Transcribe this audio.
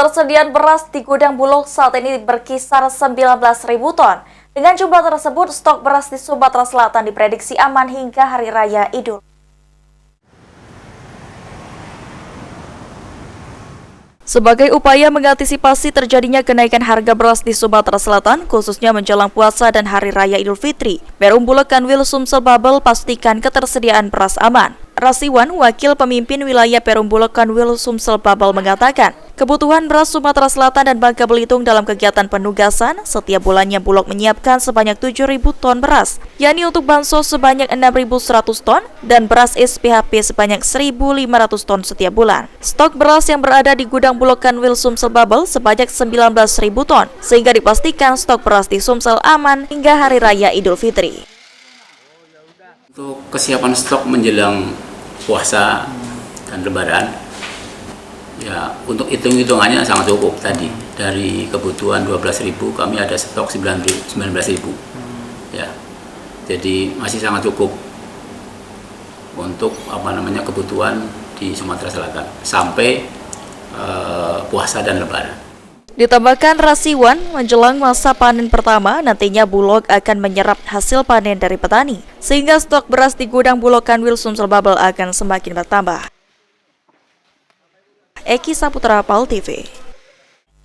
Ketersediaan beras di gudang Bulog saat ini berkisar 19.000 ton. Dengan jumlah tersebut, stok beras di Sumatera Selatan diprediksi aman hingga Hari Raya Idul. Sebagai upaya mengantisipasi terjadinya kenaikan harga beras di Sumatera Selatan, khususnya menjelang puasa dan Hari Raya Idul Fitri, Perum Bulog Kanwil Sumsel Babel pastikan ketersediaan beras aman. Rasiwan, wakil pemimpin wilayah Perum Bulog Kanwil Sumsel Babel mengatakan, kebutuhan beras Sumatera Selatan dan Bangka Belitung dalam kegiatan penugasan, setiap bulannya Bulog menyiapkan sebanyak 7.000 ton beras, yakni untuk bansos sebanyak 6.100 ton dan beras SPHP sebanyak 1.500 ton setiap bulan. Stok beras yang berada di gudang Bulog Kanwil Sumsel Babel sebanyak 19.000 ton, sehingga dipastikan stok beras di Sumsel aman hingga Hari Raya Idul Fitri. Untuk kesiapan stok menjelang puasa dan Lebaran, ya untuk hitung-hitungannya sangat cukup tadi. Dari kebutuhan 12.000 kami ada stok 19.000. Ya. Jadi masih sangat cukup untuk kebutuhan di Sumatera Selatan sampai puasa dan Lebaran. Ditambahkan Rasiwan, menjelang masa panen pertama, nantinya Bulog akan menyerap hasil panen dari petani, sehingga stok beras di gudang Bulog Kanwil Sumsel Babel akan semakin bertambah. Eki Saputra, PAL TV.